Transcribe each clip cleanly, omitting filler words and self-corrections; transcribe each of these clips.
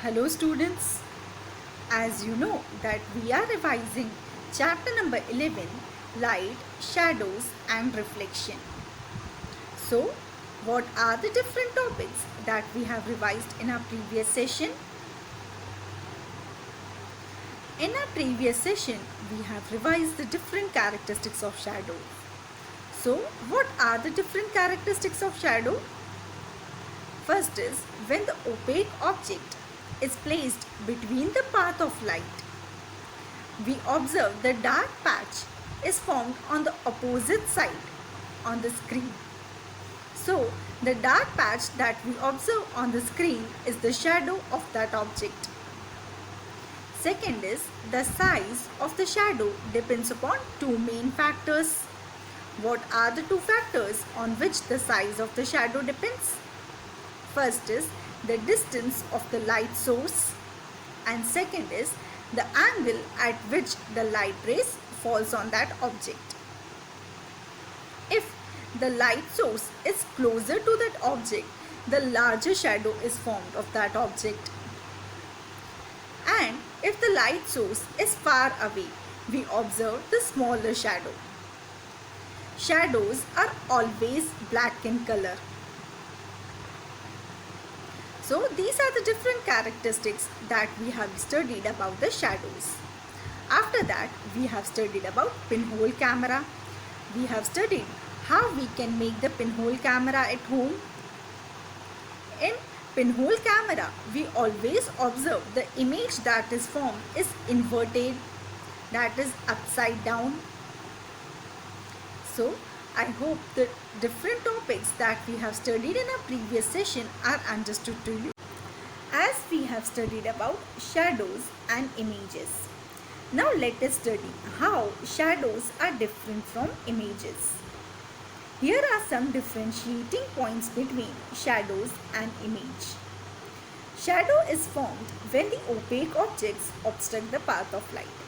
Hello students, as you know that we are revising chapter number 11, light, shadows and reflection. So what are the different topics that we have revised in our previous session? In our previous session we have revised the different characteristics of shadow. So what are the different characteristics of shadow? First is when the opaque object is placed between the path of light. We observe the dark patch is formed on the opposite side on the screen. So the dark patch that we observe on the screen is the shadow of that object. Second is the size of the shadow depends upon two main factors. What are the two factors on which the size of the shadow depends? First is the distance of the light source and second is the angle at which the light rays falls on that object. If the light source is closer to that object, the larger shadow is formed of that object. And if the light source is far away, we observe the smaller shadow. Shadows are always black in color. So these are the different characteristics that we have studied about the shadows. After that, we have studied about pinhole camera. We have studied how we can make the pinhole camera at home. In pinhole camera, we always observe the image that is formed is inverted, that is upside down. So I hope the different topics that we have studied in our previous session are understood to you. As we have studied about shadows and images. Now let us study how shadows are different from images. Here are some differentiating points between shadows and image. Shadow is formed when the opaque objects obstruct the path of light.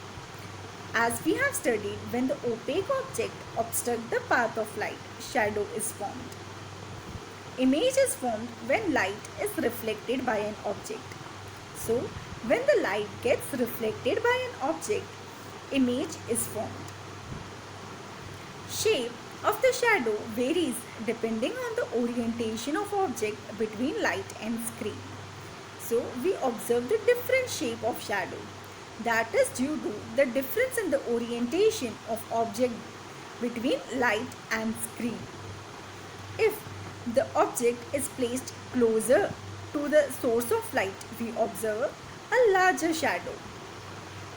As we have studied, when the opaque object obstructs the path of light, shadow is formed. Image is formed when light is reflected by an object. So, when the light gets reflected by an object, image is formed. Shape of the shadow varies depending on the orientation of object between light and screen. So, we observe the different shape of shadow. That is due to the difference in the orientation of object between light and screen. If the object is placed closer to the source of light, we observe a larger shadow.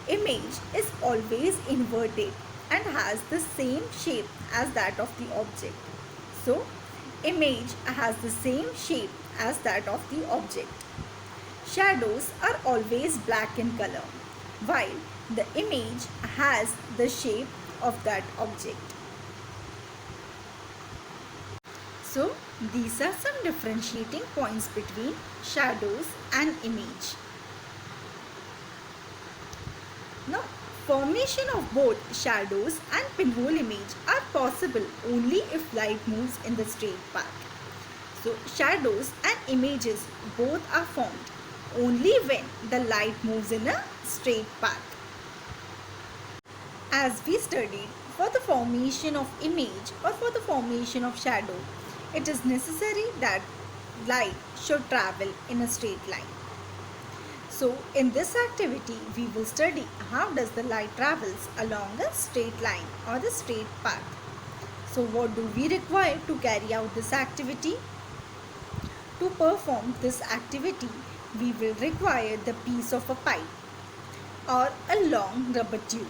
Image is always inverted and has the same shape as that of the object. So, image has the same shape as that of the object. Shadows are always black in color, while the image has the shape of that object. So, these are some differentiating points between shadows and image. Now, formation of both shadows and pinhole image are possible only if light moves in the straight path. So, shadows and images both are formed only when the light moves in a straight path. As we studied, for the formation of image or for the formation of shadow, it is necessary that light should travel in a straight line. So in this activity, we will study how does the light travels along a straight line or the straight path. So what do we require to carry out this activity? To perform this activity, we will require the piece of a pipe or a long rubber tube.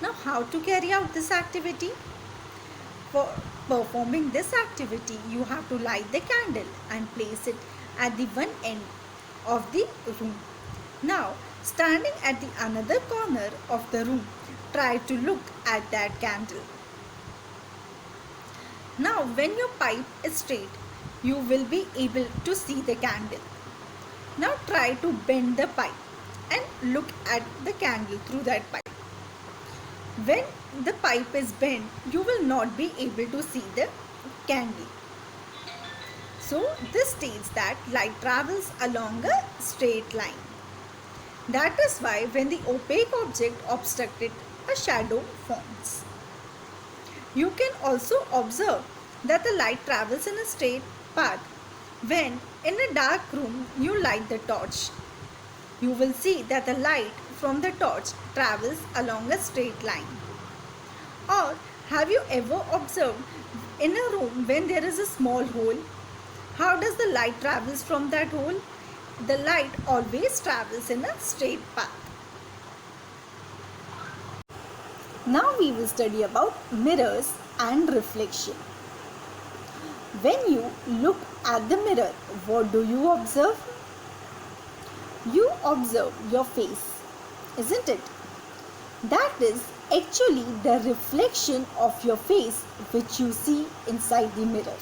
Now how to carry out this activity? For performing this activity, you have to light the candle and place it at the one end of the room. Now, standing at the another corner of the room, try to look at that candle. Now, when your pipe is straight, you will be able to see the candle. Now, try to bend the pipe and look at the candle through that pipe. When the pipe is bent, you will not be able to see the candle. So this states that light travels along a straight line. That is why when the opaque object obstructs it, a shadow forms. You can also observe that the light travels in a straight path. When in a dark room you light the torch, you will see that the light from the torch travels along a straight line. Or have you ever observed in a room when there is a small hole? How does the light travels from that hole? The light always travels in a straight path. Now we will study about mirrors and reflection. When you look at the mirror, what do you observe? You observe your face, isn't it? That is actually the reflection of your face which you see inside the mirror.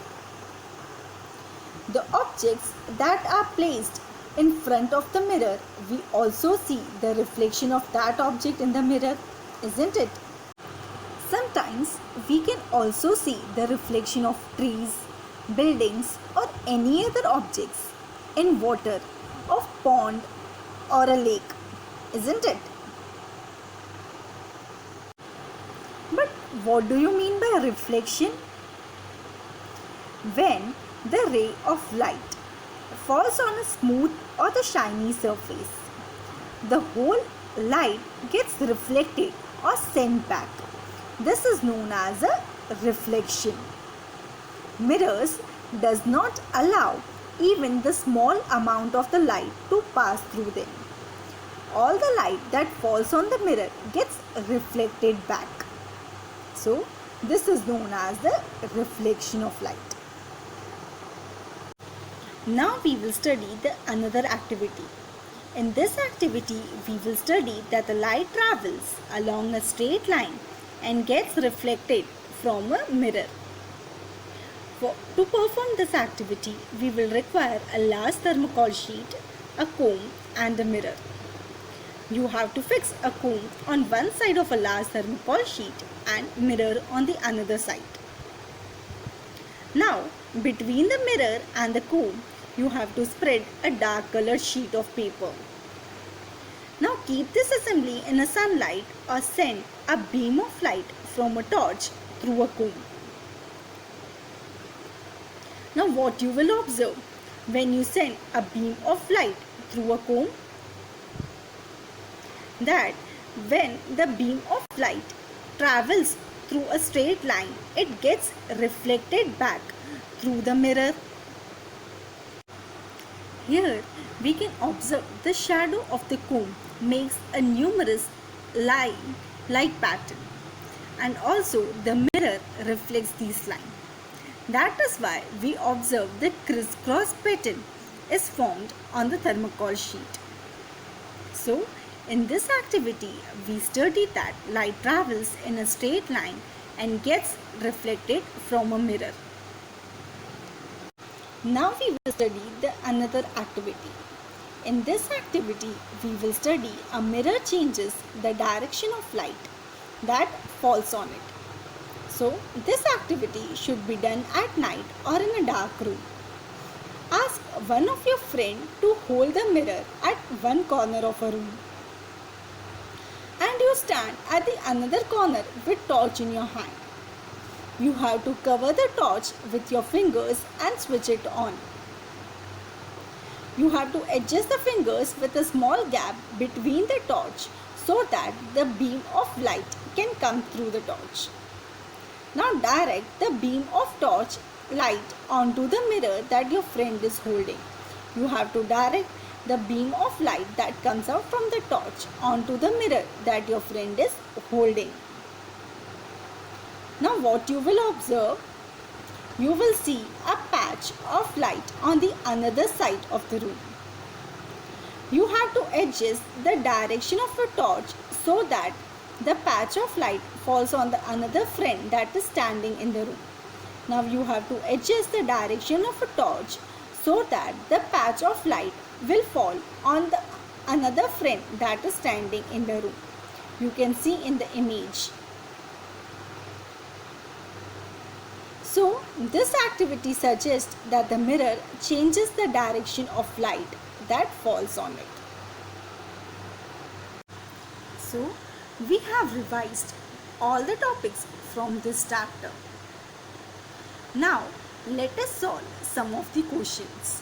The objects that are placed in front of the mirror, we also see the reflection of that object in the mirror, isn't it? Sometimes we can also see the reflection of trees, buildings or any other objects in water of pond or a lake, isn't it? But what do you mean by reflection? When the ray of light falls on a smooth or the shiny surface, the whole light gets reflected or sent back. This is known as a reflection. Mirrors does not allow even the small amount of the light to pass through them. All the light that falls on the mirror gets reflected back. So, this is known as the reflection of light. Now we will study the another activity. In this activity, we will study that the light travels along a straight line and gets reflected from a mirror. To perform this activity, we will require a large thermocol sheet, a comb and a mirror. You have to fix a comb on one side of a large thermocol sheet and mirror on the another side. Now, between the mirror and the comb, you have to spread a dark colored sheet of paper. Now keep this assembly in a sunlight or send a beam of light from a torch through a comb. Now what you will observe when you send a beam of light through a comb? That when the beam of light travels through a straight line, it gets reflected back through the mirror. Here we can observe the shadow of the comb makes a numerous light pattern, and also the mirror reflects these lines. That is why we observe the crisscross pattern is formed on the thermocol sheet. So, in this activity, we study that light travels in a straight line and gets reflected from a mirror. Now we will study the another activity. In this activity, we will study a mirror changes the direction of light that falls on it. So, this activity should be done at night or in a dark room. Ask one of your friends to hold the mirror at one corner of a room. And you stand at the another corner with torch in your hand. You have to cover the torch with your fingers and switch it on. You have to adjust the fingers with a small gap between the torch so that the beam of light can come through the torch. Now direct the beam of torch light onto the mirror that your friend is holding. You have to direct the beam of light that comes out from the torch onto the mirror that your friend is holding. Now what you will observe? You will see a patch of light on the another side of the room. You have to adjust the direction of the torch so that the patch of light falls on the another friend that is standing in the room. Now you have to adjust the direction of a torch so that the patch of light will fall on the another friend that is standing in the room. You can see in the image. So, this activity suggests that the mirror changes the direction of light that falls on it. So, we have revised all the topics from this chapter. Now, let us solve some of the questions.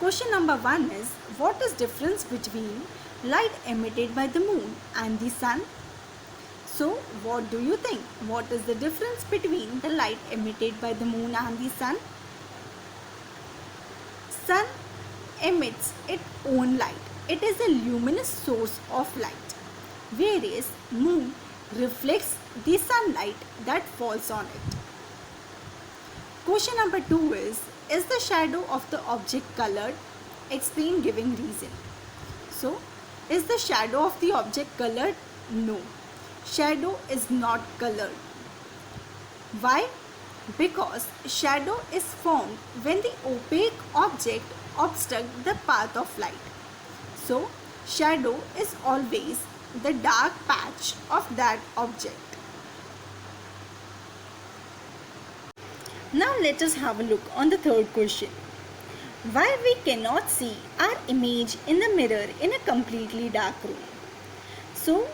Question number 1 is, what is difference between light emitted by the moon and the sun? So, what do you think? What is the difference between the light emitted by the moon and the sun? Sun emits its own light. It is a luminous source of light, whereas moon reflects the sunlight that falls on it. Question number 2 is the shadow of the object colored? Explain giving reason. So, is the shadow of the object colored? No. Shadow is not colored. Why? Because shadow is formed when the opaque object obstructs the path of light. So, shadow is always the dark patch of that object. Now let us have a look on the third question. Why we cannot see our image in the mirror in a completely dark room? So,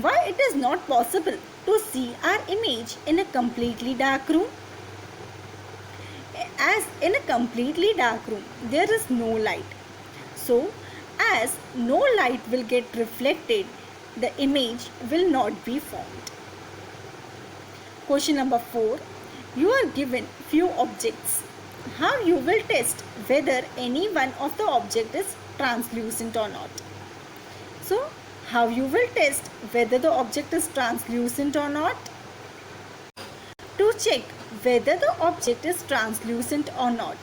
why it is not possible to see our image in a completely dark room? As in a completely dark room, there is no light. So, as no light will get reflected, the image will not be formed. Question number 4. You are given few objects. How you will test whether any one of the object is translucent or not? So, how you will test whether the object is translucent or not? To check whether the object is translucent or not,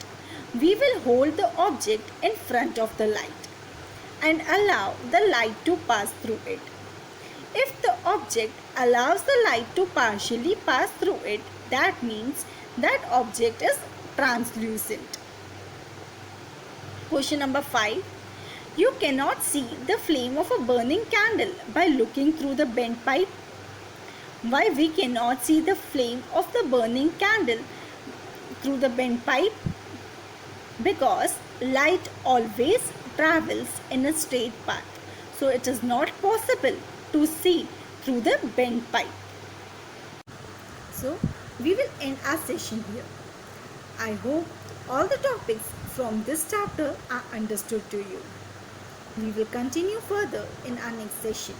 we will hold the object in front of the light and allow the light to pass through it. If the object allows the light to partially pass through it, that means that object is translucent. Question number 5. You cannot see the flame of a burning candle by looking through the bent pipe. Why we cannot see the flame of the burning candle through the bent pipe? Because light always travels in a straight path. So it is not possible to see through the bent pipe. So we will end our session here. I hope all the topics from this chapter are understood to you. We will continue further in our next session.